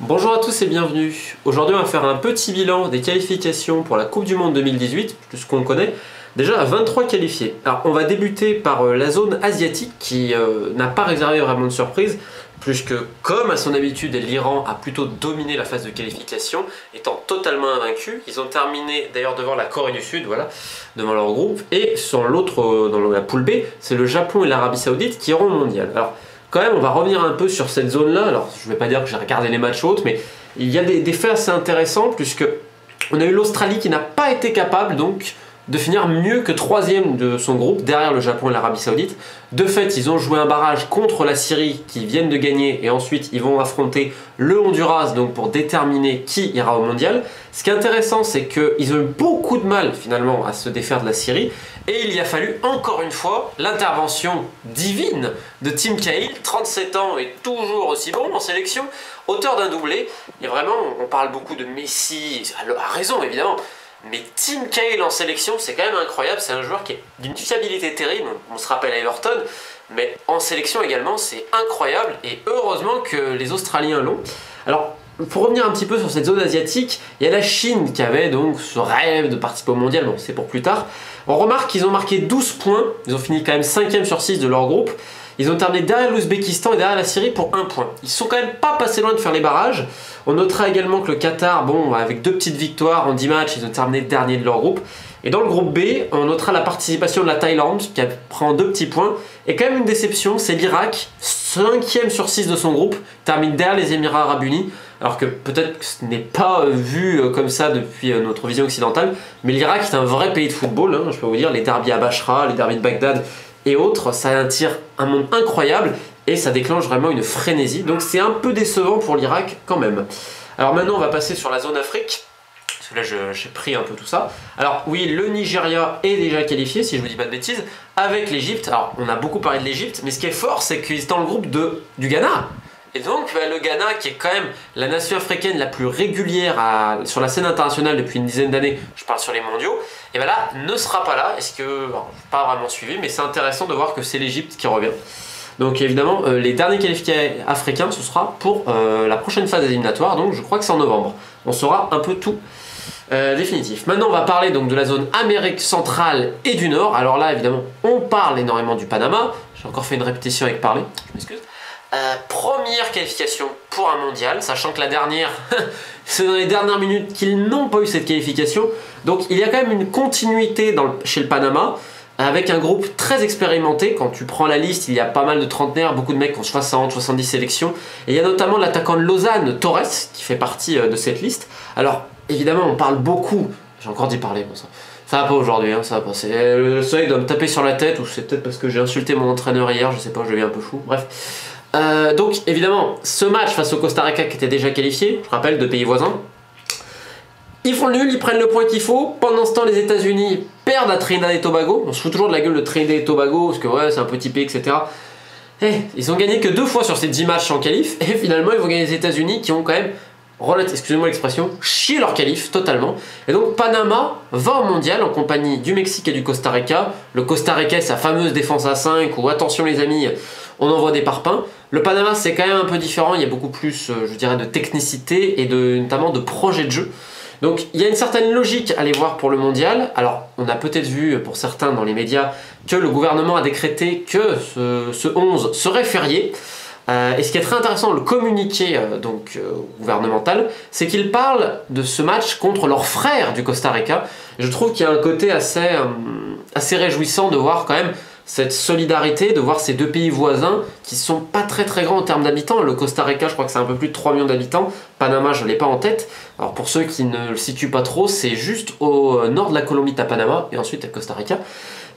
Bonjour à tous et bienvenue. Aujourd'hui on va faire un petit bilan des qualifications pour la Coupe du Monde 2018, ce qu'on connaît déjà à 23 qualifiés. Alors on va débuter par la zone asiatique qui n'a pas réservé vraiment de surprise, puisque comme à son habitude l'Iran a plutôt dominé la phase de qualification, étant totalement invaincu. Ils ont terminé d'ailleurs devant la Corée du Sud, voilà, devant leur groupe, et sur l'autre, dans la poule B, c'est le Japon et l'Arabie Saoudite qui iront au mondial. Alors quand même, on va revenir un peu sur cette zone-là. Alors, je ne vais pas dire que j'ai regardé les matchs autres, mais il y a des faits assez intéressants, puisque on a eu l'Australie qui n'a pas été capable, donc, de finir mieux que troisième de son groupe, derrière le Japon et l'Arabie Saoudite. De fait, ils ont joué un barrage contre la Syrie, qui viennent de gagner, et ensuite, ils vont affronter le Honduras, donc, pour déterminer qui ira au mondial. Ce qui est intéressant, c'est qu'ils ont eu beaucoup de mal, finalement, à se défaire de la Syrie, et il y a fallu, encore une fois, l'intervention divine de Tim Cahill, 37 ans et toujours aussi bon en sélection, auteur d'un doublé. Et vraiment, on parle beaucoup de Messi, à raison évidemment, mais Tim Cahill en sélection, c'est quand même incroyable. C'est un joueur qui est d'une fiabilité terrible, on se rappelle à Everton, mais en sélection également, c'est incroyable, et heureusement que les Australiens l'ont. Alors, pour revenir un petit peu sur cette zone asiatique, il y a la Chine qui avait donc ce rêve de participer au mondial, bon c'est pour plus tard. On remarque qu'ils ont marqué 12 points, ils ont fini quand même 5e sur 6 de leur groupe. Ils ont terminé derrière l'Ouzbékistan et derrière la Syrie pour 1 point. Ils sont quand même pas passés loin de faire les barrages. On notera également que le Qatar, bon, avec 2 petites victoires en 10 matchs, ils ont terminé dernier de leur groupe. Et dans le groupe B, on notera la participation de la Thaïlande, qui prend 2 petits points. Et quand même une déception, c'est l'Irak, 5e sur 6 de son groupe, termine derrière les Émirats Arabes Unis. Alors que peut-être que ce n'est pas vu comme ça depuis notre vision occidentale, mais l'Irak est un vrai pays de football, hein, je peux vous dire, les derbys à Bachra, les derbys de Bagdad et autres, ça attire un monde incroyable et ça déclenche vraiment une frénésie, donc c'est un peu décevant pour l'Irak quand même. Alors maintenant on va passer sur la zone Afrique, parce que là j'ai pris un peu tout ça. Alors oui, le Nigeria est déjà qualifié, si je vous dis pas de bêtises, avec l'Égypte. Alors on a beaucoup parlé de l'Égypte, mais ce qui est fort, c'est qu'ils sont dans le groupe du Ghana. Et donc le Ghana, qui est quand même la nation africaine la plus régulière sur la scène internationale depuis une dizaine d'années, je parle sur les mondiaux, et bien là, ne sera pas là. Est-ce que, alors, je n'ai pas vraiment suivi, mais c'est intéressant de voir que c'est l'Égypte qui revient. Donc évidemment, les derniers qualifiés africains, ce sera pour la prochaine phase éliminatoire, donc je crois que c'est en novembre. On saura un peu tout définitif. Maintenant, on va parler donc de la zone Amérique centrale et du Nord. Alors là, évidemment, on parle énormément du Panama. J'ai encore fait une répétition avec parler, je m'excuse. Première qualification pour un mondial, sachant que la dernière, c'est dans les dernières minutes qu'ils n'ont pas eu cette qualification. Donc il y a quand même une continuité chez le Panama, avec un groupe très expérimenté. Quand tu prends la liste, il y a pas mal de trentenaires, beaucoup de mecs qui ont 60, 70 sélections. Et il y a notamment l'attaquant de Lausanne, Torres, qui fait partie de cette liste. Alors évidemment, on parle beaucoup, j'ai encore dit parler, bon ça va pas aujourd'hui, hein, ça va pas. Le soleil doit me taper sur la tête, ou c'est peut-être parce que j'ai insulté mon entraîneur hier, je sais pas, je deviens un peu fou, bref. Donc évidemment, ce match face au Costa Rica qui était déjà qualifié, je rappelle, 2 pays voisins, ils font le nul, ils prennent le point qu'il faut. Pendant ce temps, les États-Unis perdent à Trinidad et Tobago. On se fout toujours de la gueule de Trinidad et Tobago parce que ouais, c'est un petit pays, etc. Ils ont gagné que 2 fois sur ces 10 matchs en qualif, et finalement ils vont gagner les États-Unis qui ont quand même, excusez-moi l'expression, chier leur qualif totalement. Et donc Panama va au mondial en compagnie du Mexique et du Costa Rica. Le Costa Rica, sa fameuse défense à 5, ou attention les amis, on envoie des parpaings. Le Panama, c'est quand même un peu différent, il y a beaucoup plus, je dirais, de technicité et notamment de projet de jeu. Donc il y a une certaine logique à aller voir pour le mondial. Alors on a peut-être vu pour certains dans les médias que le gouvernement a décrété que ce 11 serait férié. Et ce qui est très intéressant, le communiqué gouvernemental, c'est qu'il parle de ce match contre leurs frères du Costa Rica. Je trouve qu'il y a un côté assez réjouissant de voir quand même cette solidarité, de voir ces 2 pays voisins qui sont pas très très grands en termes d'habitants. Le Costa Rica, je crois que c'est un peu plus de 3 millions d'habitants. Panama, je l'ai pas en tête. Alors pour ceux qui ne le situent pas trop, c'est juste au nord de la Colombie, t'as Panama, et ensuite t'as Costa Rica.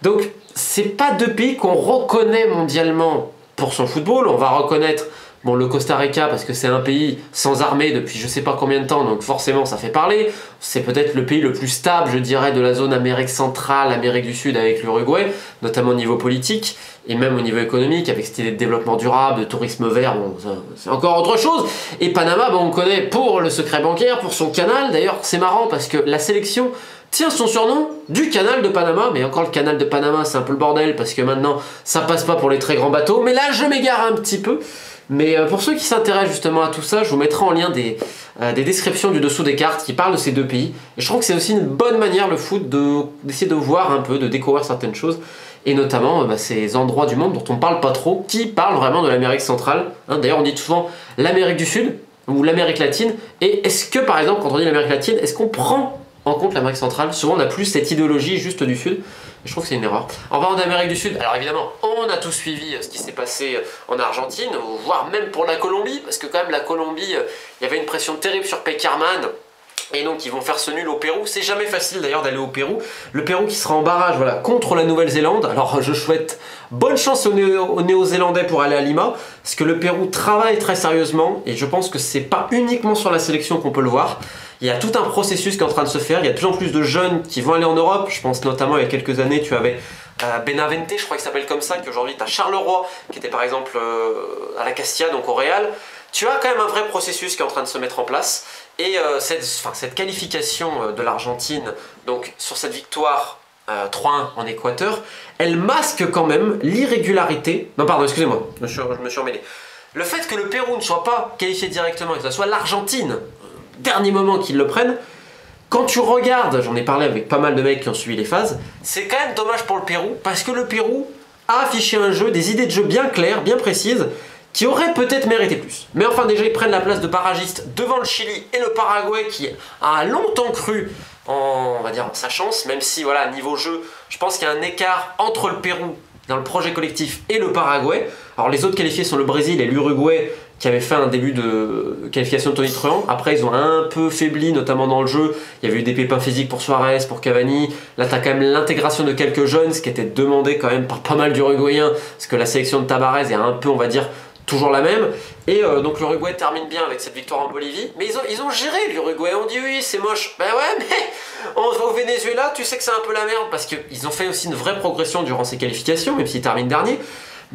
Donc c'est pas 2 pays qu'on reconnaît mondialement pour son football. On va reconnaître le Costa Rica parce que c'est un pays sans armée depuis je sais pas combien de temps, donc forcément ça fait parler. C'est peut-être le pays le plus stable, je dirais, de la zone Amérique centrale, Amérique du Sud avec l'Uruguay, notamment au niveau politique et même au niveau économique, avec cette idée de développement durable, de tourisme vert, bon, c'est encore autre chose. Et Panama, on connaît pour le secret bancaire, pour son canal. D'ailleurs, c'est marrant parce que la sélection tient son surnom du canal de Panama, mais encore le canal de Panama, c'est un peu le bordel parce que maintenant, ça passe pas pour les très grands bateaux. Mais là, je m'égare un petit peu. Mais pour ceux qui s'intéressent justement à tout ça, je vous mettrai en lien des descriptions du dessous des cartes qui parlent de ces deux pays. Et je trouve que c'est aussi une bonne manière, le foot, d'essayer de voir un peu, de découvrir certaines choses. Et notamment ces endroits du monde dont on parle pas trop, qui parlent vraiment de l'Amérique centrale. Hein, d'ailleurs, on dit souvent l'Amérique du Sud ou l'Amérique latine. Et est-ce que, par exemple, quand on dit l'Amérique latine, est-ce qu'on prend en compte l'Amérique centrale? Souvent, on a plus cette idéologie juste du Sud. Je trouve que c'est une erreur. En parlant d'Amérique du Sud, alors évidemment, on a tous suivi ce qui s'est passé en Argentine, voire même pour la Colombie, parce que quand même la Colombie, il y avait une pression terrible sur Peckerman, et donc ils vont faire ce nul au Pérou. C'est jamais facile d'ailleurs d'aller au Pérou. Le Pérou qui sera en barrage, voilà, contre la Nouvelle-Zélande. Alors je souhaite bonne chance aux Néo-Zélandais pour aller à Lima, parce que le Pérou travaille très sérieusement, et je pense que c'est pas uniquement sur la sélection qu'on peut le voir. Il y a tout un processus qui est en train de se faire, il y a de plus en plus de jeunes qui vont aller en Europe. Je pense notamment il y a quelques années, tu avais Benavente, je crois qu'il s'appelle comme ça, qu'aujourd'hui tu as Charleroi, qui était par exemple à la Castilla, donc au Real. Tu as quand même un vrai processus qui est en train de se mettre en place. Et cette qualification de l'Argentine, donc sur cette victoire 3-1 en Équateur, elle masque quand même l'irrégularité. Non, pardon, excusez-moi, je me suis emmêlé. Le fait que le Pérou ne soit pas qualifié directement et que ce soit l'Argentine, dernier moment qu'ils le prennent, quand tu regardes, j'en ai parlé avec pas mal de mecs qui ont suivi les phases, c'est quand même dommage pour le Pérou, parce que le Pérou a affiché un jeu, des idées de jeu bien claires, bien précises, qui auraient peut-être mérité plus. Mais enfin déjà ils prennent la place de barragiste devant le Chili et le Paraguay qui a longtemps cru en, on va dire, en sa chance, même si voilà, niveau jeu, je pense qu'il y a un écart entre le Pérou dans le projet collectif et le Paraguay. Alors les autres qualifiés sont le Brésil et l'Uruguay qui avaient fait un début de qualification de tonitruant. Après ils ont un peu faibli, notamment dans le jeu. Il y avait eu des pépins physiques pour Suarez, pour Cavani. Là t'as quand même l'intégration de quelques jeunes, ce qui était demandé quand même par pas mal d'Uruguayens, parce que la sélection de Tabarez est un peu, on va dire, toujours la même. Et donc l'Uruguay termine bien avec cette victoire en Bolivie. Mais ils ont géré l'Uruguay. On dit oui, c'est moche. Ben ouais, mais on va au Venezuela, tu sais que c'est un peu la merde. Parce qu'ils ont fait aussi une vraie progression durant ces qualifications, même s'ils terminent dernier.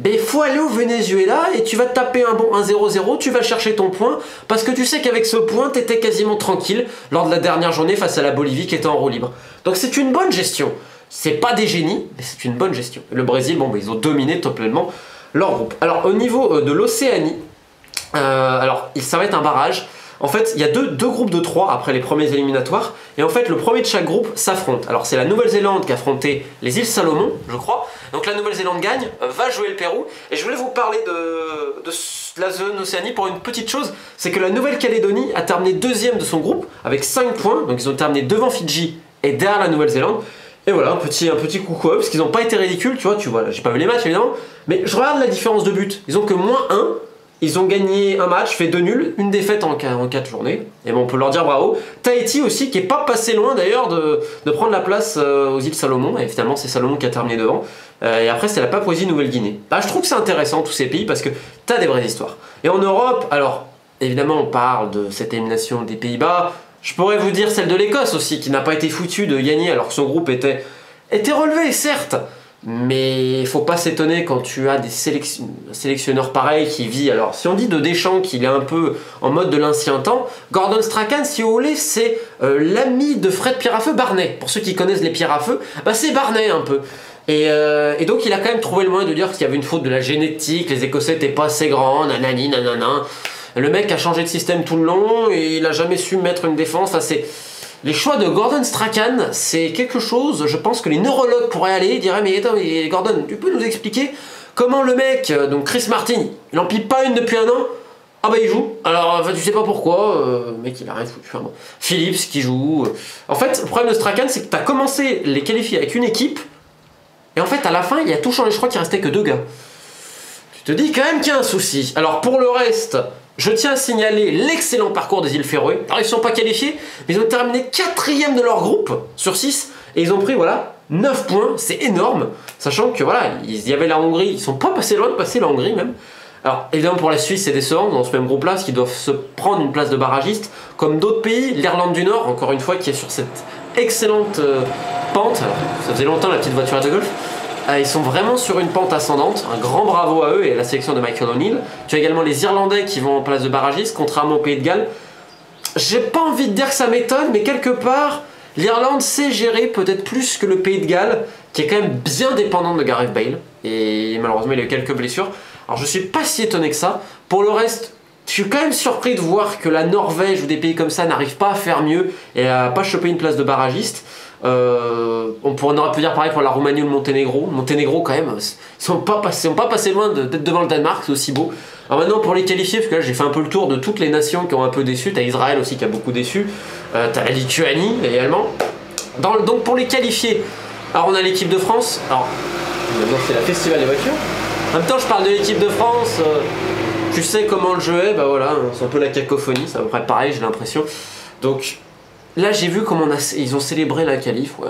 Mais il faut aller au Venezuela et tu vas te taper un bon 1-0-0, tu vas chercher ton point. Parce que tu sais qu'avec ce point, t'étais quasiment tranquille lors de la dernière journée face à la Bolivie qui était en roue libre. Donc c'est une bonne gestion. C'est pas des génies, mais c'est une bonne gestion. Le Brésil, bon, ils ont dominé totalement leur groupe. Alors au niveau de l'Océanie, ça va être un barrage. En fait, il y a deux groupes de 3 après les premiers éliminatoires. Et en fait, le premier de chaque groupe s'affronte. Alors c'est la Nouvelle-Zélande qui a affronté les îles Salomon, je crois. Donc la Nouvelle-Zélande gagne, va jouer le Pérou. Et je voulais vous parler de la zone Océanie pour une petite chose. C'est que la Nouvelle-Calédonie a terminé deuxième de son groupe avec 5 points. Donc ils ont terminé devant Fidji et derrière la Nouvelle-Zélande. Et voilà, un petit coucou à eux, parce qu'ils n'ont pas été ridicules, tu vois, j'ai pas vu les matchs évidemment, mais je regarde la différence de but. Ils ont que -1, ils ont gagné un match, fait 2 nuls, une défaite en 4 journées, et bon, on peut leur dire bravo. Tahiti aussi, qui est pas passé loin d'ailleurs de prendre la place aux îles Salomon, et finalement c'est Salomon qui a terminé devant, et après c'est la Papouasie-Nouvelle-Guinée. Bah, je trouve que c'est intéressant tous ces pays, parce que t'as des vraies histoires. Et en Europe, alors, évidemment on parle de cette élimination des Pays-Bas. Je pourrais vous dire celle de l'Écosse aussi, qui n'a pas été foutue de gagner alors que son groupe était relevé, certes. Mais il faut pas s'étonner quand tu as des sélectionneurs pareils qui vit. Alors si on dit de Deschamps qu'il est un peu en mode de l'ancien temps, Gordon Strachan, si vous voulez, c'est l'ami de Fred Pierre à Feu, Barnet. Pour ceux qui connaissent les Pierre à Feu, bah c'est Barnet un peu. Et donc il a quand même trouvé le moyen de dire qu'il y avait une faute de la génétique, les Écossais n'étaient pas assez grands, nanani, nanana. Le mec a changé de système tout le long et il a jamais su mettre une défense. Enfin, les choix de Gordon Strachan, c'est quelque chose, je pense que les neurologues pourraient aller et diraient mais attends, mais Gordon, tu peux nous expliquer comment le mec, donc Chris Martin, il en pile pas une depuis un an? Ah bah il joue, alors enfin, tu sais pas pourquoi, le mec il a rien foutu. Enfin, bon. Phillips qui joue. En fait, le problème de Strachan, c'est que tu as commencé les qualifiés avec une équipe et en fait à la fin il a tout changé, je crois qu'il restait que 2 gars. Tu te dis quand même qu'il y a un souci. Alors pour le reste, je tiens à signaler l'excellent parcours des îles Féroé. Alors ils ne sont pas qualifiés, mais ils ont terminé 4e de leur groupe sur 6 et ils ont pris voilà 9 points, c'est énorme, sachant que voilà, il y avait la Hongrie, ils sont pas passés loin de passer la Hongrie même. Alors évidemment pour la Suisse c'est décevant dans ce même groupe là, parce qu'ils doivent se prendre une place de barragiste, comme d'autres pays, l'Irlande du Nord, encore une fois, qui est sur cette excellente pente. Alors, ça faisait longtemps la petite voiture de golf. Ils sont vraiment sur une pente ascendante, un grand bravo à eux et à la sélection de Michael O'Neill. Tu as également les Irlandais qui vont en place de barragiste, contrairement au Pays de Galles. J'ai pas envie de dire que ça m'étonne, mais quelque part, l'Irlande sait gérer peut-être plus que le Pays de Galles, qui est quand même bien dépendant de Gareth Bale. Et malheureusement, il a eu quelques blessures. Alors je suis pas si étonné que ça. Pour le reste, je suis quand même surpris de voir que la Norvège ou des pays comme ça n'arrivent pas à faire mieux et à pas choper une place de barragiste. On aurait pu dire pareil pour la Roumanie ou le Monténégro. Le Monténégro quand même, ils sont pas passés loin d'être devant le Danemark, c'est aussi beau. Alors maintenant pour les qualifier, parce que là j'ai fait un peu le tour de toutes les nations qui ont un peu déçu. T'as Israël aussi qui a beaucoup déçu. T'as la Lituanie également. Donc pour les qualifier, alors on a l'équipe de France. Alors maintenant c'est la festival des voitures. En même temps je parle de l'équipe de France. Tu sais comment le jeu est, bah voilà, c'est un peu la cacophonie, c'est à peu près pareil j'ai l'impression. Donc là j'ai vu comment ils ont célébré la qualif, ouais.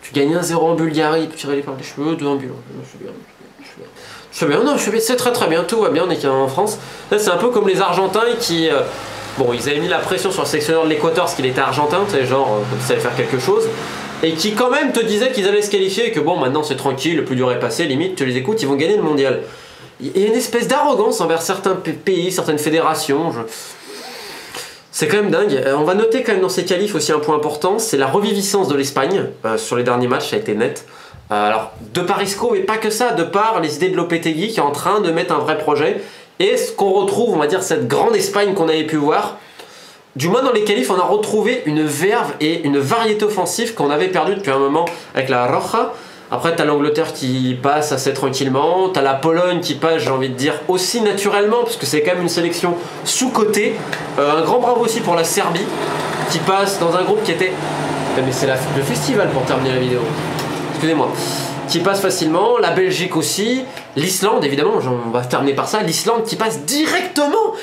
Tu gagnes 1-0 en Bulgarie, tu tirais par les cheveux, 2 en Bulgarie. Je fais bien, non, c'est très bien, tout va bien, on est en France. Là c'est un peu comme les Argentins qui... bon, ils avaient mis la pression sur le sélectionneur de l'Équateur parce qu'il était argentin, tu sais, genre, comme ça allait faire quelque chose. Et qui quand même te disaient qu'ils allaient se qualifier et que bon, maintenant c'est tranquille, le plus dur est passé, limite, tu les écoutes, ils vont gagner le mondial. Il y a une espèce d'arrogance envers certains pays, certaines fédérations. C'est quand même dingue. On va noter quand même dans ces qualifs aussi un point important, c'est la reviviscence de l'Espagne. Sur les derniers matchs, ça a été net. Alors, de par Isco, mais pas que ça, de par les idées de Lopetegui qui est en train de mettre un vrai projet. Et ce qu'on retrouve, on va dire, cette grande Espagne qu'on avait pu voir, du moins dans les qualifs, on a retrouvé une verve et une variété offensive qu'on avait perdue depuis un moment avec la Roja. Après, t'as l'Angleterre qui passe assez tranquillement, t'as la Pologne qui passe, j'ai envie de dire, aussi naturellement, parce que c'est quand même une sélection sous-cotée. Un grand bravo aussi pour la Serbie, qui passe dans un groupe qui était... Mais c'est le festival pour terminer la vidéo. Excusez-moi. Qui passe facilement, la Belgique aussi, l'Islande, évidemment, on va terminer par ça, l'Islande qui passe directement.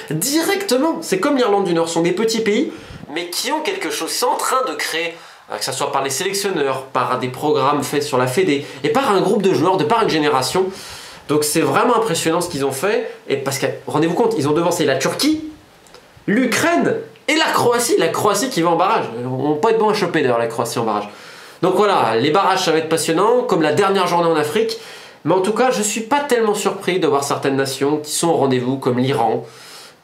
C'est comme l'Irlande du Nord, ce sont des petits pays, mais qui ont quelque chose, c'est en train de créer... que ce soit par les sélectionneurs, par des programmes faits sur la Fédé, et par un groupe de joueurs, de par une génération. Donc c'est vraiment impressionnant ce qu'ils ont fait, et parce que, rendez-vous compte, ils ont devancé la Turquie, l'Ukraine, et la Croatie qui va en barrage. On peut être bon à choper d'ailleurs la Croatie en barrage. Donc voilà, les barrages ça va être passionnant, comme la dernière journée en Afrique, mais en tout cas je suis pas tellement surpris de voir certaines nations qui sont au rendez-vous, comme l'Iran,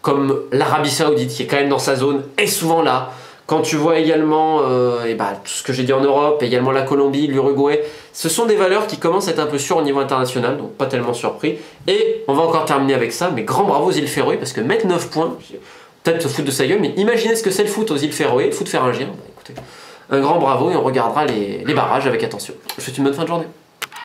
comme l'Arabie Saoudite, qui est quand même dans sa zone, est souvent là. Quand tu vois également tout ce que j'ai dit en Europe, également la Colombie, l'Uruguay, ce sont des valeurs qui commencent à être un peu sûres au niveau international, donc pas tellement surpris. Et on va encore terminer avec ça, mais grand bravo aux îles Féroé, parce que mettre 9 points, peut-être se foutre de sa gueule, mais imaginez ce que c'est le foot aux îles Féroé, le foot féringien, écoutez, un grand bravo et on regardera les barrages avec attention. Je vous souhaite une bonne fin de journée.